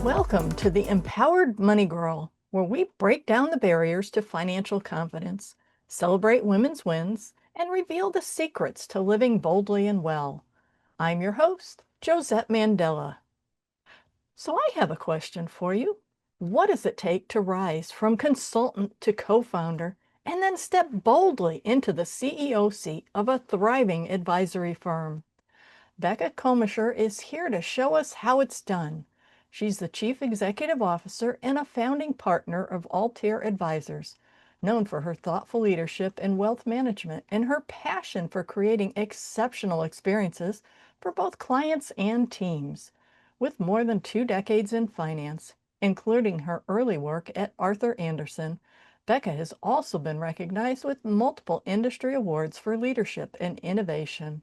Welcome to the Empowered Money Girl, where we break down the barriers to financial confidence, celebrate women's wins, and reveal the secrets to living boldly and well. I'm your host, Josette Mandela. So I have a question for you. What does it take to rise from consultant to co-founder and then step boldly into the CEO seat of a thriving advisory firm? Becca Kohmescher is here to show us how it's done. She's the Chief Executive Officer and a founding partner of Altair Advisors, known for her thoughtful leadership in wealth management and her passion for creating exceptional experiences for both clients and teams. With more than 2 decades in finance, including her early work at Arthur Andersen, Becca has also been recognized with multiple industry awards for leadership and innovation.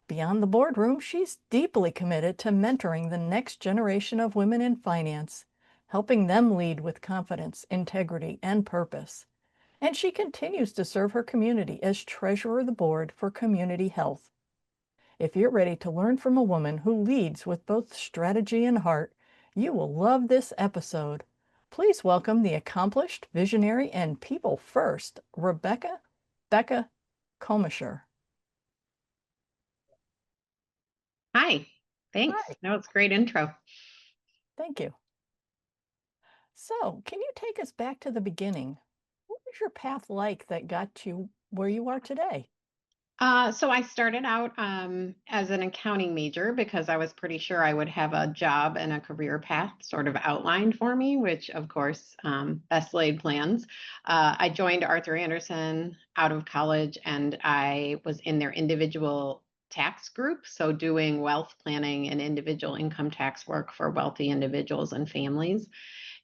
Beyond the boardroom, she's deeply committed to mentoring the next generation of women in finance, helping them lead with confidence, integrity, and purpose. And she continues to serve her community as treasurer of the board for community health. If you're ready to learn from a woman who leads with both strategy and heart, you will love this episode. Please welcome the accomplished, visionary, and people first, Becca Kohmescher. Hi, thanks. Hi. That was a great intro. Thank you. So, can you take us back to the beginning? What was your path like that got you where you are today? So I started out as an accounting major because I was pretty sure I would have a job and a career path sort of outlined for me, which of course, best laid plans. I joined Arthur Andersen out of college and I was in their individual tax group. So doing wealth planning and individual income tax work for wealthy individuals and families.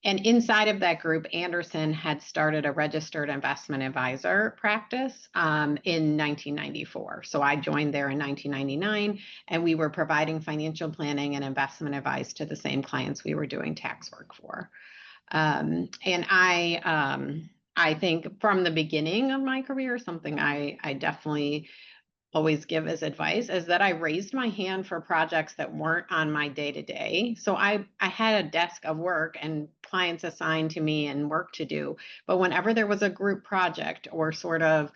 And inside of that group, Andersen had started a registered investment advisor practice in 1994. So I joined there in 1999, and we were providing financial planning and investment advice to the same clients we were doing tax work for. I think from the beginning of my career, something I definitely always give as advice is that I raised my hand for projects that weren't on my day to day. So I had a desk of work and clients assigned to me and work to do. But whenever there was a group project or sort of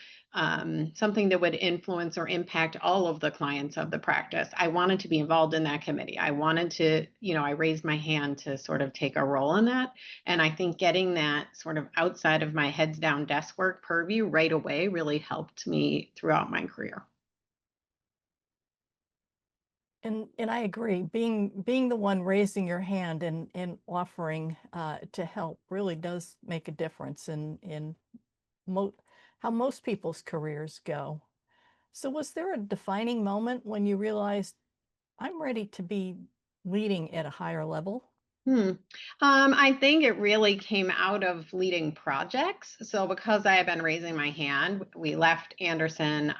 something that would influence or impact all of the clients of the practice, I wanted to be involved in that committee. I wanted to, I raised my hand to sort of take a role in that. And I think getting that sort of outside of my heads down desk work purview right away really helped me throughout my career. And I agree. Being the one raising your hand and offering to help really does make a difference in mo how most people's careers go. So was there a defining moment when you realized I'm ready to be leading at a higher level? Hmm. I think it really came out of leading projects. So because I had been raising my hand, we left Anderson,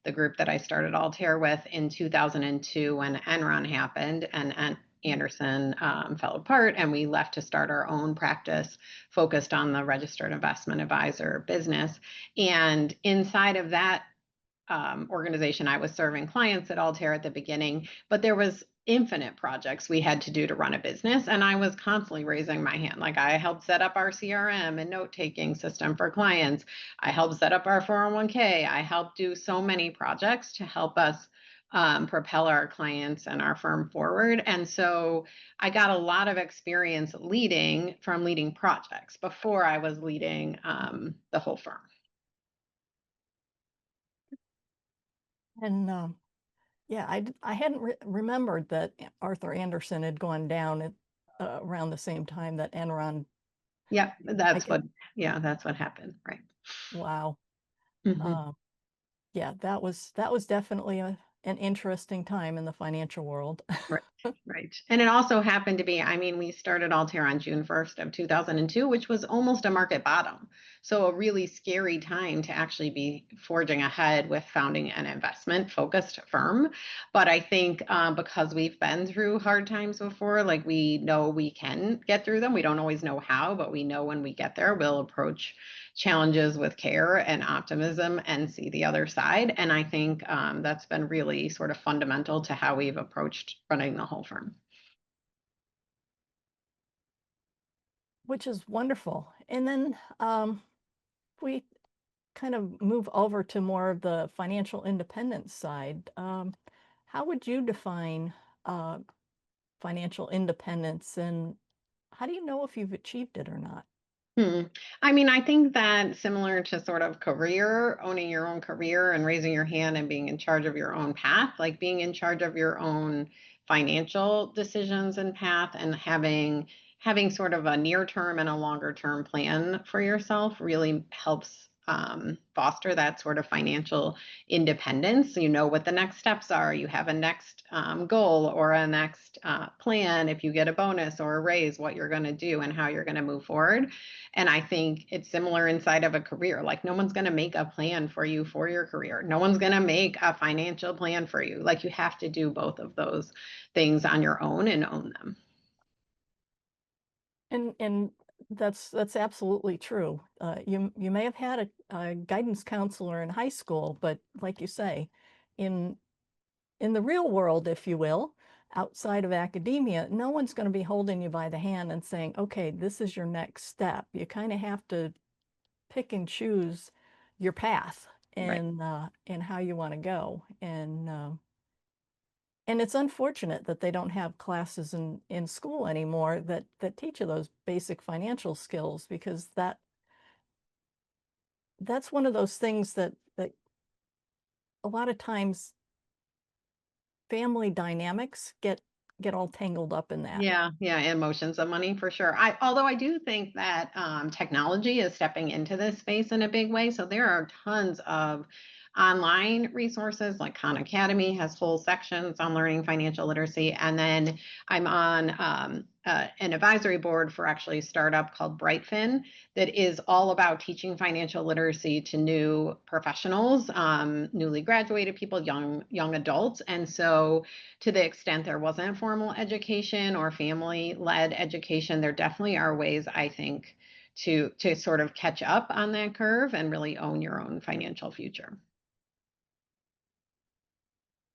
the group that I started Altair with in 2002 when Enron happened and Anderson fell apart, and we left to start our own practice focused on the registered investment advisor business. And inside of that organization, I was serving clients at Altair at the beginning, but there was infinite projects we had to do to run a business. And I was constantly raising my hand. Like I helped set up our CRM and note-taking system for clients. I helped set up our 401k. I helped do so many projects to help us propel our clients and our firm forward. And so I got a lot of experience leading projects before I was leading the whole firm. And yeah, I hadn't remembered that Arthur Andersen had gone down at around the same time that Enron. Yeah, I that's guess, what, yeah, that's what happened, right. wow. Mhm. Uh, yeah, that was definitely an interesting time in the financial world. Right. Right. And it also happened to be, I mean, we started Altair on June 1st of 2002, which was almost a market bottom. So a really scary time to actually be forging ahead with founding an investment focused firm. But I think because we've been through hard times before, like we know we can get through them. We don't always know how, but we know when we get there, we'll approach challenges with care and optimism and see the other side. And I think that's been really sort of fundamental to how we've approached running the whole firm. Which is wonderful. And then we kind of move over to more of the financial independence side. How would you define uh, financial independence, and how do you know if you've achieved it or not? Hmm. I mean, I think that similar to sort of career, owning your own career and raising your hand and being in charge of your own path, like being in charge of your own financial decisions and path and having sort of a near term and a longer term plan for yourself really helps foster that sort of financial independence. You know what the next steps are. You have a next goal or a next plan if you get a bonus or a raise, what you're going to do and how you're going to move forward. And I think it's similar inside of a career. Like, no one's going to make a plan for you for your career. No one's going to make a financial plan for you. Like, you have to do both of those things on your own and own them. And that's absolutely true. You may have had a guidance counselor in high school, but like you say, in in the real world, if you will, outside of academia, no one's going to be holding you by the hand and saying, okay, this is your next step. You kind of have to pick and choose your path Right. and how you want to go. And it's unfortunate that they don't have classes in school anymore that teach you those basic financial skills, because that's one of those things that a lot of times family dynamics get all tangled up in that. Yeah, yeah, emotions of money for sure. Although I do think that technology is stepping into this space in a big way. So there are tons of online resources, like Khan Academy has whole sections on learning financial literacy. And then I'm on an advisory board for actually a startup called Brightfin that is all about teaching financial literacy to new professionals, newly graduated people, young adults. And so to the extent there wasn't formal education or family-led education, there definitely are ways, I think, to sort of catch up on that curve and really own your own financial future.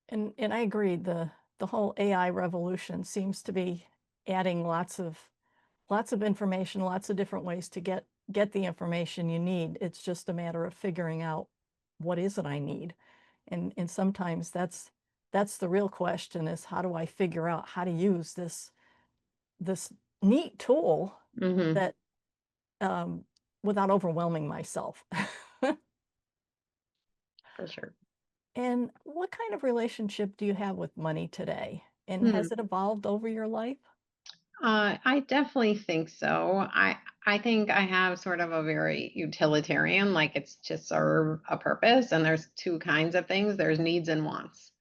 And I agree, the whole AI revolution seems to be adding lots of information, lots of different ways to get the information you need. It's just a matter of figuring out what is it I need. And sometimes that's the real question, is how do I figure out how to use this neat tool Hmm. that um, without overwhelming myself. For sure. And what kind of relationship do you have with money today? And Hmm. has it evolved over your life? I definitely think so. I think I have sort of a very utilitarian, like it's to serve a purpose, and there's two kinds of things. There's needs and wants.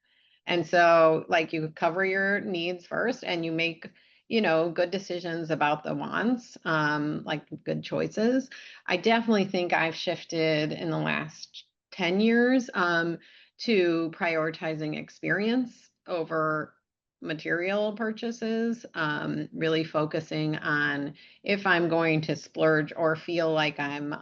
And so, like, you cover your needs first and you make, good decisions about the wants, like good choices. I definitely think I've shifted in the last 10 years to prioritizing experience over material purchases, really focusing on if I'm going to splurge or feel like I'm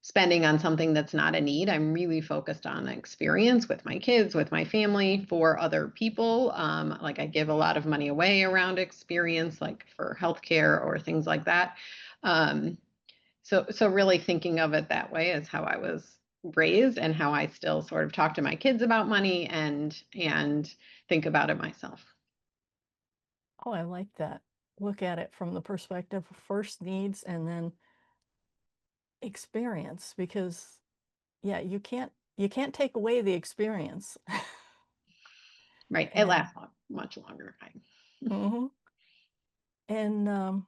spending on something that's not a need. I'm really focused on experience with my kids, with my family, for other people. Like, I give a lot of money away around experience, like for healthcare or things like that. Um, so really thinking of it that way is how I was raised and how I still sort of talk to my kids about money and think about it myself. Oh, I like that. Look at it from the perspective of first needs and then experience, because yeah, you can't take away the experience. Right. It And lasts much longer. mhm. And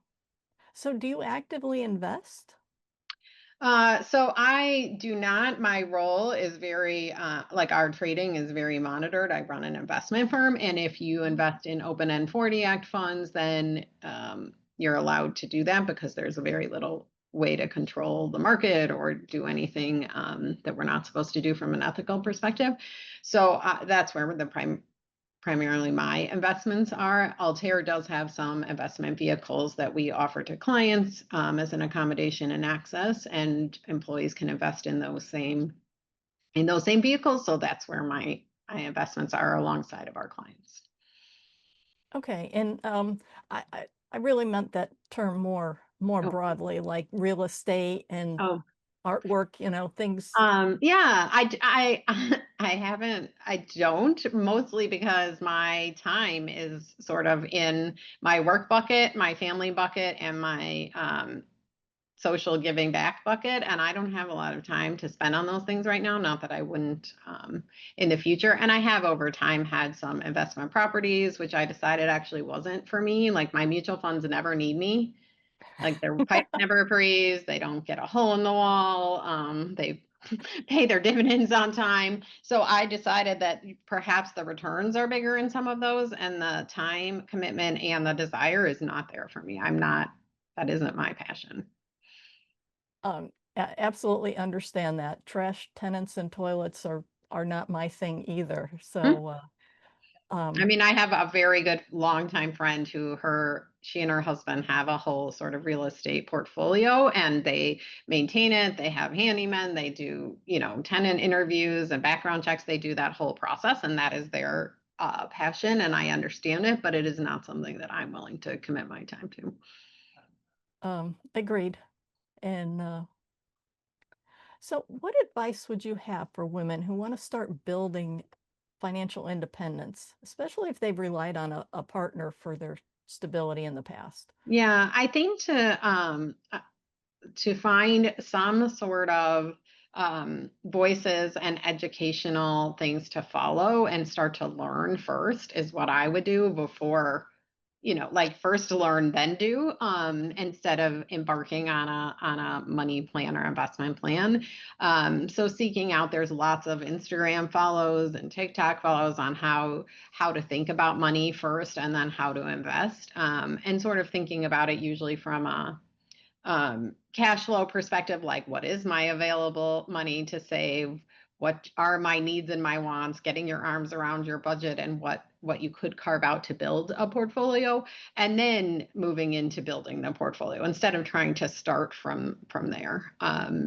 so do you actively invest? So I do not. My role is very, like our trading is very monitored. I run an investment firm, and if you invest in open-end 40 Act funds, then you're allowed to do that because there's a very little way to control the market or do anything that we're not supposed to do from an ethical perspective. So that's where the primarily my investments are. Altair does have some investment vehicles that we offer to clients as an accommodation and access, and employees can invest in those same vehicles. So that's where my investments are alongside of our clients. Okay, and I really meant that term more Oh, broadly, like real estate and oh, artwork, things. yeah, I haven't, I don't, mostly because my time is sort of in my work bucket, my family bucket, and my social giving back bucket, and I don't have a lot of time to spend on those things right now. Not that I wouldn't in the future. And I have over time had some investment properties, which I decided actually wasn't for me. Like my mutual funds never need me. Like their pipes never freeze. They don't get a hole in the wall. They pay their dividends on time. So I decided that perhaps the returns are bigger in some of those, and the time commitment and the desire is not there for me. I'm not. That isn't my passion. Absolutely understand that. Trash tenants and toilets are not my thing either. Hmm. So, I um, mean, I have a very good longtime friend she and her husband have a whole sort of real estate portfolio, and they maintain it. They have handymen, they do, tenant interviews and background checks. They do that whole process, and that is their passion. And I understand it, but it is not something that I'm willing to commit my time to. agreed. And so, what advice would you have for women who want to start building financial independence, especially if they've relied on a partner for their stability in the past? Yeah, I think to find some sort of voices and educational things to follow and start to learn first is what I would do before, like first learn, then do, instead of embarking on a money plan or investment plan. So seeking out, there's lots of Instagram follows and TikTok follows on how to think about money first and then how to invest, and sort of thinking about it usually from a cash flow perspective, like what is my available money to save, what are my needs and my wants, getting your arms around your budget and what you could carve out to build a portfolio, and then moving into building the portfolio instead of trying to start from there,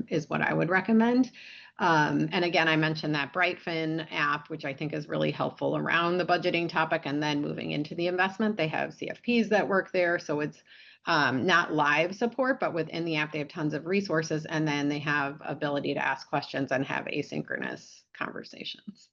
is what I would recommend. And again, I mentioned that Brightfin app, which I think is really helpful around the budgeting topic, and then moving into the investment. They have CFPs that work there, so it's not live support, but within the app, they have tons of resources, and then they have ability to ask questions and have asynchronous conversations.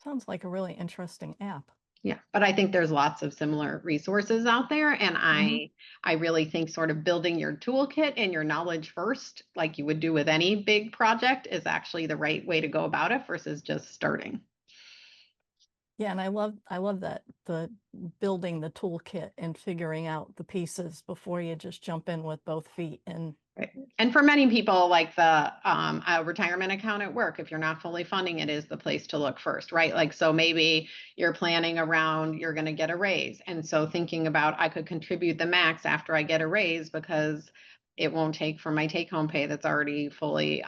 Sounds like a really interesting app. Yeah, but I think there's lots of similar resources out there, and Hmm. I really think sort of building your toolkit and your knowledge first, like you would do with any big project, is actually the right way to go about it versus just starting. Yeah, and I love that the building the toolkit and figuring out the pieces before you just jump in with both feet. And Right. And for many people, like the a retirement account at work, if you're not fully funding it, is the place to look first, right? Like, so maybe you're planning around you're going to get a raise. And so thinking about I could contribute the max after I get a raise because it won't take from my take home pay that's already fully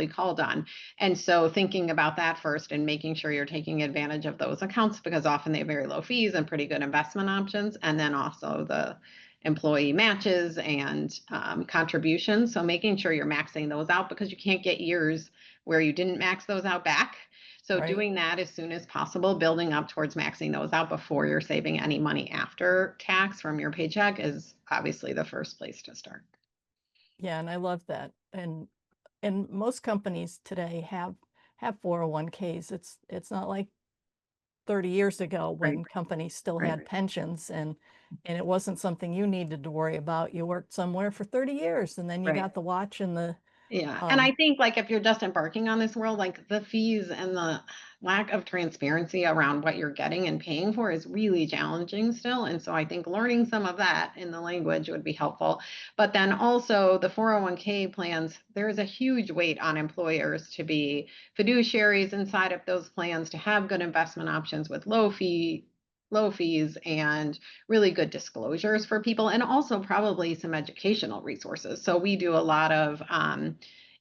called on. And so thinking about that first and making sure you're taking advantage of those accounts because often they have very low fees and pretty good investment options. And then also the employee matches and contributions. So making sure you're maxing those out because you can't get years where you didn't max those out back. So right. doing that as soon as possible, building up towards maxing those out before you're saving any money after tax from your paycheck is obviously the first place to start. Yeah, and I love that. And most companies today have 401ks. It's not like 30 years ago Right, when companies still right, had pensions and it wasn't something you needed to worry about. You worked somewhere for 30 years and then you right. got the watch and the Yeah, and I Um, think, like, if you're just embarking on this world, like, the fees and the lack of transparency around what you're getting and paying for is really challenging still, and so I think learning some of that in the language would be helpful. But then also the 401k plans, there is a huge weight on employers to be fiduciaries inside of those plans, to have good investment options with low fees and really good disclosures for people, and also probably some educational resources. So we do a lot of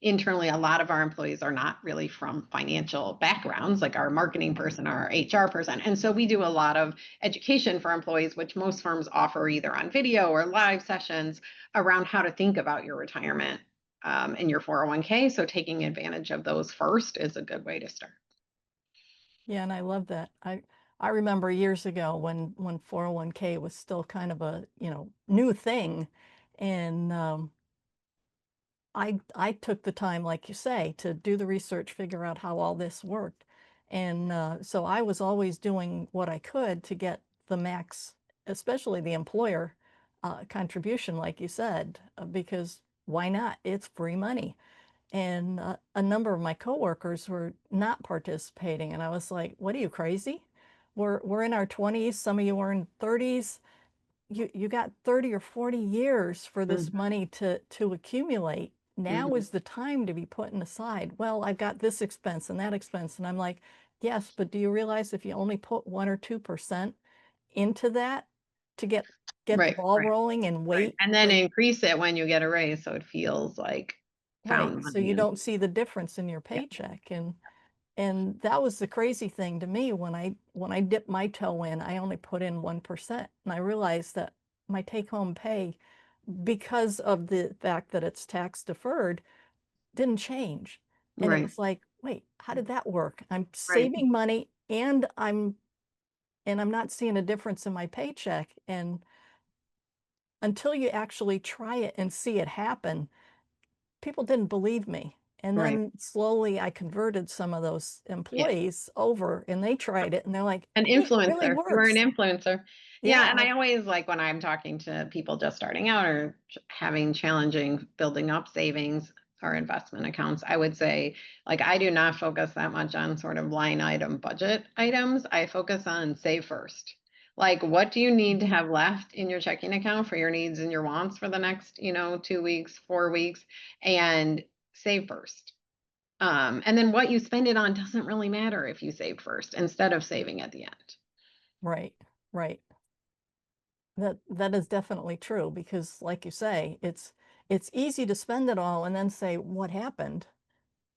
internally, a lot of our employees are not really from financial backgrounds, like our marketing person or our HR person. And so we do a lot of education for employees, which most firms offer either on video or live sessions around how to think about your retirement and your 401k. So taking advantage of those first is a good way to start. yeah, and I love that. I remember years ago when 401k was still kind of a, new thing, and I took the time, like you say, to do the research, figure out how all this worked. And so I was always doing what I could to get the max, especially the employer contribution, like you said, because why not? It's free money. And a number of my coworkers were not participating, and I was like, "What are you, crazy? We're in our 20s. Some of you are in 30s. You got 30 or 40 years for this Mhm. money to accumulate. Now Mhm. is the time to be putting aside. Well, I've got this expense and that expense." And I'm like, "Yes, but do you realize if you only put 1 or 2% into that to get the Right, ball right, rolling and right. wait And then for increase it when you get a raise so it feels like right, found so money. you And don't see the difference in your yeah, paycheck." And that was the crazy thing to me when I dipped my toe in, I only put in 1%. And I realized that my take-home pay, because of the fact that it's tax deferred, didn't change. And it right, was like, wait, how did that work? I'm right, saving money and I'm not seeing a difference in my paycheck. And until you actually try it and see it happen, people didn't believe me. And right. then slowly I converted some of those Yeah. employees over and they tried it and they're like, An wait, it really influencer. You are an works. influencer. Yeah, and Yeah. I always like when I'm talking to people just starting out or having challenging building up savings or investment accounts, I would say, like, I do not focus that much on sort of line item budget items. I focus on save first. Like, what do you need to Mhm. have left in your checking account for your needs and your wants for the next, 2 weeks, 4 weeks, and save first. And then what you spend it on doesn't really matter if you save first instead of saving at the end. Right. Right. That is definitely true because like you say, it's easy to spend it all and then say what happened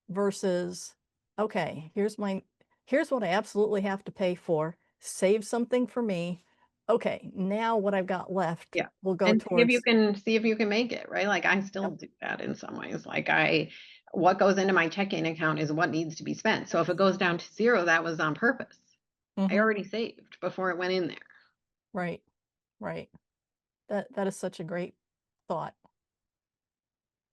versus okay, here's what I absolutely have to pay for, save something for me. Okay, now what I've got left Yeah. will go And towards see if you can make it, right? Like I still yep. do that in some ways. Like what goes into my checking account is what needs to be spent. So if it goes down to zero, that was on purpose. I Hmm. already saved before it went in there. Right. Right. That is such a great thought.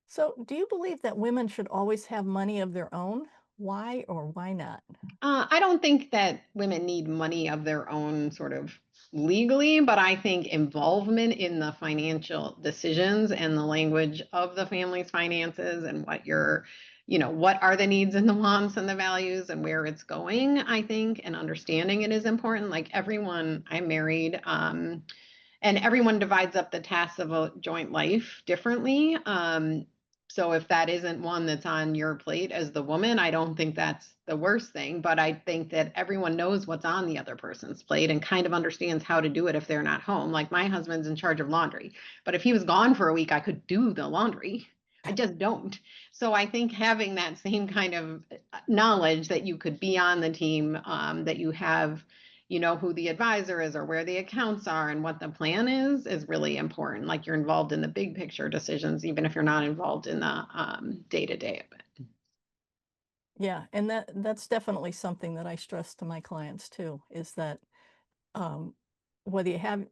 So, do you believe that women should always have money of their own? Why or why not? I don't think that women need money of their own sort of legally, but I think involvement in the financial decisions and the language of the family's finances and what are the needs and the wants and the values and where it's going, I think, and understanding it is important. Like everyone, I'm married, and everyone divides up the tasks of a joint life differently. So if that isn't one that's on your plate as the woman, I don't think that's the worst thing. But I think that everyone knows what's on the other person's plate and kind of understands how to do it if they're not home. Like my husband's in charge of laundry, but if he was gone for a week, I could do the laundry. I just don't. So I think having that same kind of knowledge that you could be on the team, that you have who the advisor is or where the accounts are and what the plan is really important. Like you're involved in the big picture decisions, even if you're not involved in the day to day of it. Yeah, and that's definitely something that I stress to my clients too, is that um, whether you have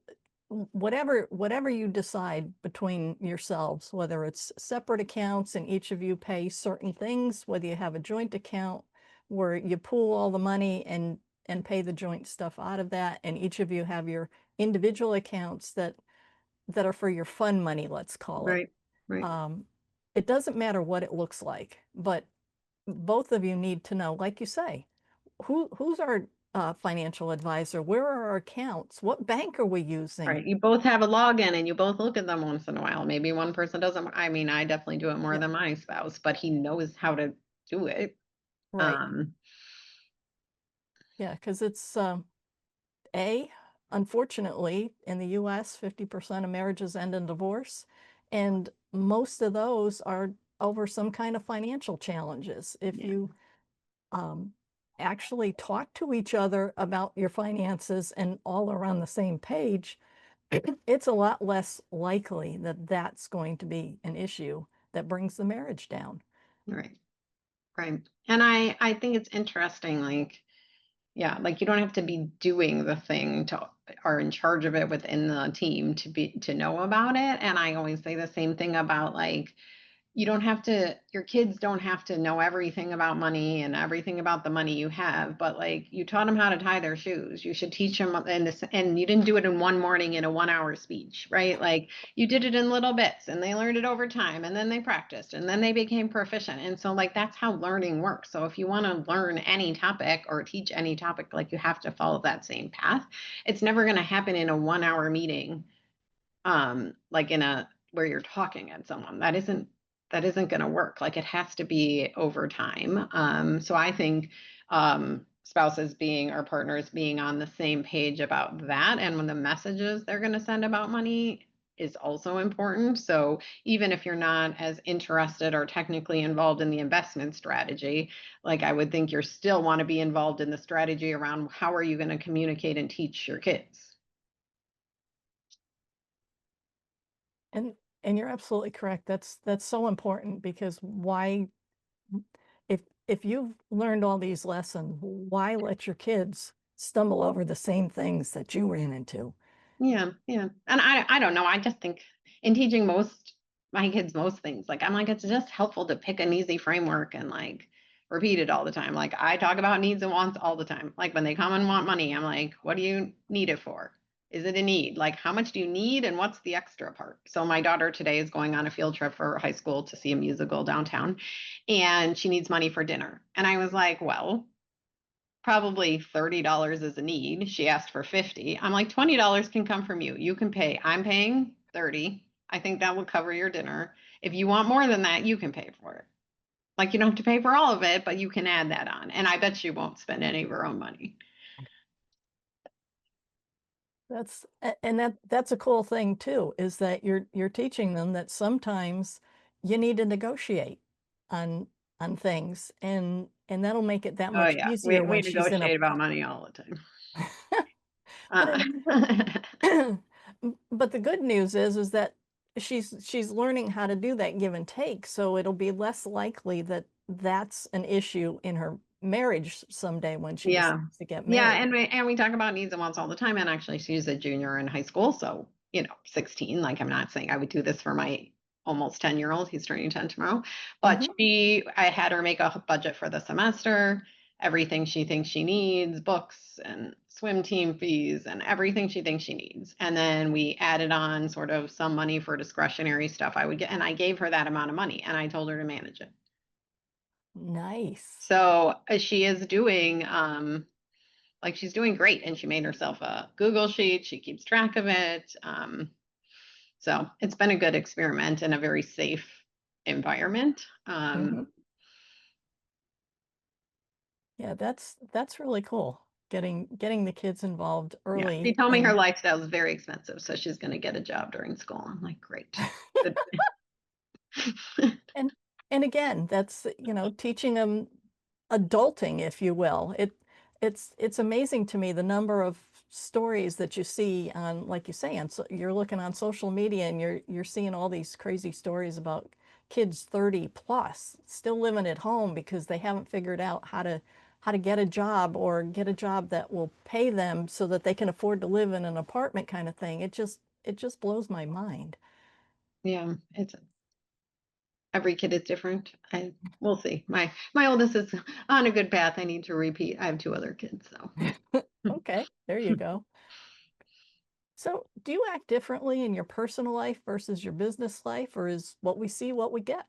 whatever you decide between yourselves, whether it's separate accounts and each of you pay certain things, whether you have a joint account where you pool all the money and pay the joint stuff out of that, and each of you have your individual accounts that are for your fun money, let's call it. Right, right. Um, it doesn't matter what it looks like, but both of you need to know, like you say, who's our financial advisor? Where are our accounts? What bank are we using? Right. You both have a login and you both look at them once in a while. Maybe one person doesn't. I mean, I definitely do it more Yeah, than my spouse, but he knows how to do it. right. Um, Yeah, because A, unfortunately, in the US, 50% of marriages end in divorce, and most of those are over some kind of financial challenges. If yeah, you um, actually talk to each other about your finances and all are on the same page, it's a lot less likely that that's going to be an issue that brings the marriage down. right, right. And I think it's interesting, like, yeah, like you don't have to be doing the thing to are in charge of it within the team to know about it. And I always say the same thing about like you don't have to your kids don't have to know everything about money and everything about the money you have, but like you taught them how to tie their shoes. You should teach them, and you didn't do it in one morning in a 1 hour speech, right? Like you did it in little bits and they learned it over time and then they practiced and then they became proficient. And so like that's how learning works. So if you want to learn any topic or teach any topic, like you have to follow that same path. It's never going to happen in a 1 hour meeting, like in a where you're talking at someone. That isn't going to work. Like it has to be over time. So I think spouses being or partners being on the same page about that, and when the messages they're going to send about money is also important. So even if you're not as interested or technically involved in the investment strategy, like I would think you still want to be involved in the strategy around how are you going to communicate and teach your kids. And and you're absolutely correct. That's so important because why if you've learned all these lessons, why let your kids stumble over the same things that you ran into? Yeah, yeah. And I don't know. I just think in teaching most my kids most things, like I'm like, it's just helpful to pick an easy framework and like repeat it all the time. Like I talk about needs and wants all the time. Like when they come and want money, I'm like, what do you need it for? Is it a need? Like how much do you need and what's the extra part? So my daughter today is going on a field trip for high school to see a musical downtown and she needs money for dinner. And I was like, well, probably $30 is a need. She asked for 50. I'm like, $20 can come from you. You can pay. I'm paying 30. I think that will cover your dinner. If you want more than that, you can pay for it. Like you don't have to pay for all of it, but you can add that on. And I bet she won't spend any of her own money. And that's a cool thing too, is that you're teaching them that sometimes you need to negotiate on on things and that'll make it that Oh much yeah. easier We when she's in a negotiate about money all the time. but Uh, but the good news is that she's learning how to do that give and take, so it'll be less likely that that's an issue in her marriage someday when she Yeah. decides to get Yeah, married. and we talk about needs and wants all the time. And actually, she's a junior in high school, so 16. Like I'm not saying I would do this for my almost 10-year-old. He's turning 10 tomorrow. But Hmm. I had her make a budget for the semester, everything she thinks she needs, books and swim team fees and everything she thinks she needs. And then we added on sort of some money for discretionary stuff I would get, and I gave her that amount of money and I told her to manage it. Nice. So she is doing like she's doing great and she made herself a Google sheet. She keeps track of it. So it's been a good experiment in a very safe environment. Hmm. Yeah, that's really cool. Getting the kids involved Yeah, she early told me her and lifestyle is very expensive, so she's going to get a job during school. I'm like, great. Good. and and again, that's teaching them adulting, if you will. It's amazing to me the number of stories that you see on, like you say, you're looking on social media and you're seeing all these crazy stories about kids 30 plus still living at home because they haven't figured out how to get a job or get a job that will pay them so that they can afford to live in an apartment kind of thing. It just blows my mind. Yeah, it's every kid is different. I We'll see. My oldest is on a good path. I need to repeat. I have two other kids, so. Okay, there you go. So, do you act differently in your personal life versus your business life, or is what we see what we get?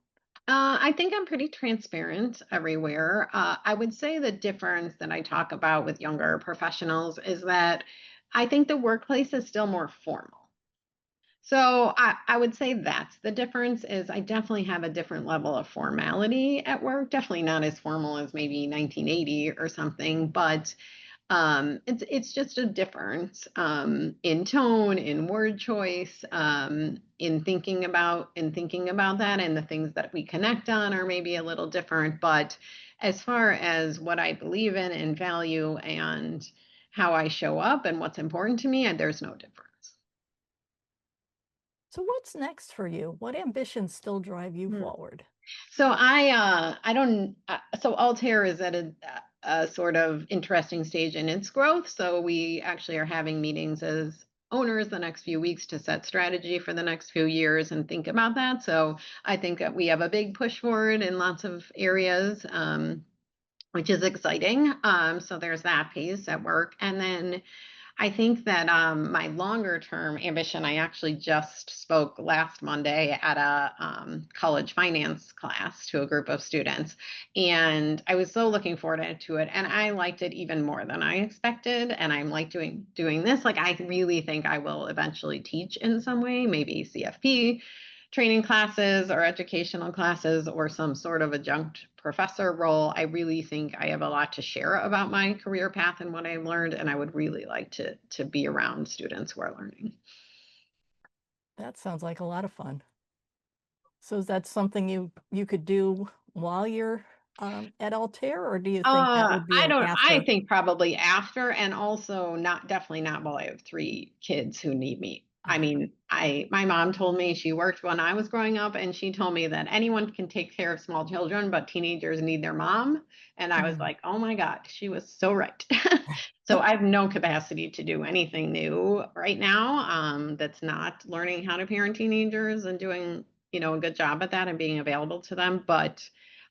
I think I'm pretty transparent everywhere. I would say the difference that I talk about with younger professionals is that I think the workplace is still more formal. So I would say that's the difference is I definitely have a different level of formality at work. Definitely not as formal as maybe 1980 or something, but it's just a difference in tone, in word choice, in thinking about that, and the things that we connect on are maybe a little different. But as far as what I believe in and value and how I show up and what's important to me, there's no difference. So what's next for you? What ambitions still drive you Hmm. forward? So I don't so Altair is at a sort of interesting stage in its growth. So we actually are having meetings as owners the next few weeks to set strategy for the next few years and think about that. So I think that we have a big push forward in lots of areas, which is exciting. So there's that piece at work, and then I think that my longer term ambition, I actually just spoke last Monday at a college finance class to a group of students. And I was so looking forward to it. And I liked it even more than I expected. And I'm like doing this. Like I really think I will eventually teach in some way, maybe CFP training classes or educational classes or some sort of adjunct professor role. I really think I have a lot to share about my career path and what I've learned, and I would really like to be around students who are learning. That sounds like a lot of fun. So is that something you could do while you're at Altair, or do you think that would be I an don't. I after? think probably after, and also not definitely not while I have three kids who need me. I Ah, mean, my mom told me she worked when I was growing up, and she told me that anyone can take care of small children, but teenagers need their mom. And I was mm. like, oh my God, she was so right. So I have no capacity to do anything new right now. That's not learning how to parent teenagers and doing a good job at that and being available to them, but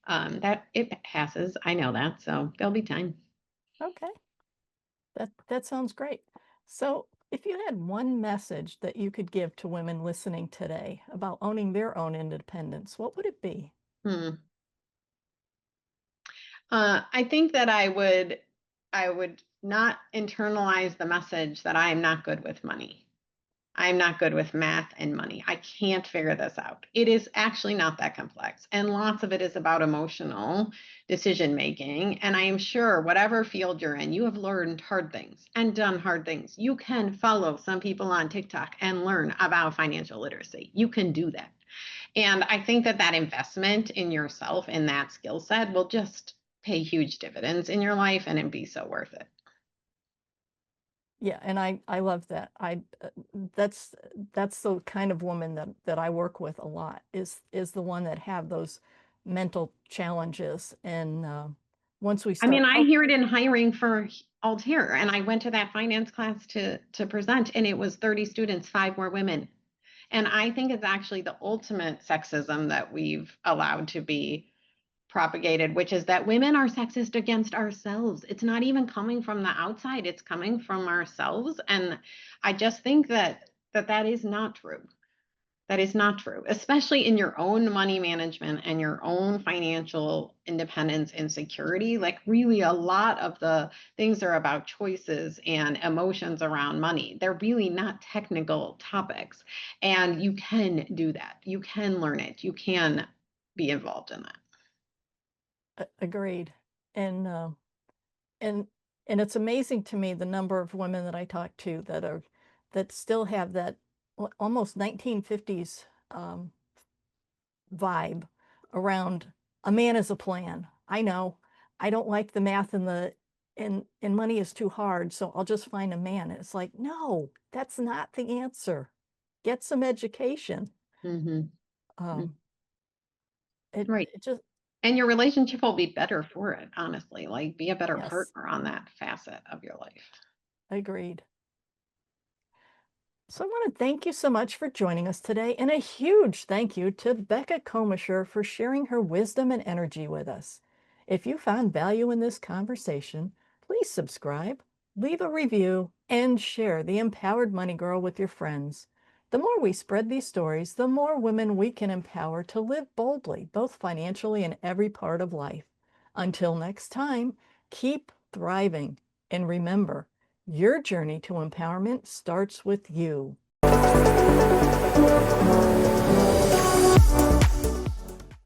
that it passes. I know that, so there'll be time. Okay, that sounds great. So if you had one message that you could give to women listening today about owning their own independence, what would it be? Hmm. I think that I would not internalize the message that I am not good with money. I'm not good with math and money. I can't figure this out. It is actually not that complex. And lots of it is about emotional decision making. And I am sure whatever field you're in, you have learned hard things and done hard things. You can follow some people on TikTok and learn about financial literacy. You can do that. And I think that that investment in yourself in that skill set will just pay huge dividends in your life and it be so worth it. Yeah, and I love that. That's that's the kind of woman that I work with a lot is the one that have those mental challenges. And once we I mean, start, I oh, hear it in hiring for Altair, and I went to that finance class to present, and it was 30 students, five more women. And I think it's actually the ultimate sexism that we've allowed to be propagated, which is that women are sexist against ourselves. It's not even coming from the outside, it's coming from ourselves. And I just think that is not true. That is not true, especially in your own money management and your own financial independence and security. Like, really, a lot of the things are about choices and emotions around money. They're really not technical topics. And you can do that. You can learn it. You can be involved in that. agreed. And and and it's amazing to me the number of women that I talk to that still have that almost 1950s vibe around a man is a plan. I know I don't like the math and money is too hard, so I'll just find a man. It's like, no, that's not the answer. Get some education. Hmm. Um, it Right. it just And your relationship will be better for it, honestly. Like, be a better yes, partner on that facet of your life. agreed. So I want to thank you so much for joining us today, and a huge thank you to Becca Kohmescher for sharing her wisdom and energy with us. If you found value in this conversation, please subscribe, leave a review, and share the Empowered Money Girl with your friends. The more we spread these stories, the more women we can empower to live boldly, both financially and every part of life. Until next time, keep thriving. And remember, your journey to empowerment starts with you.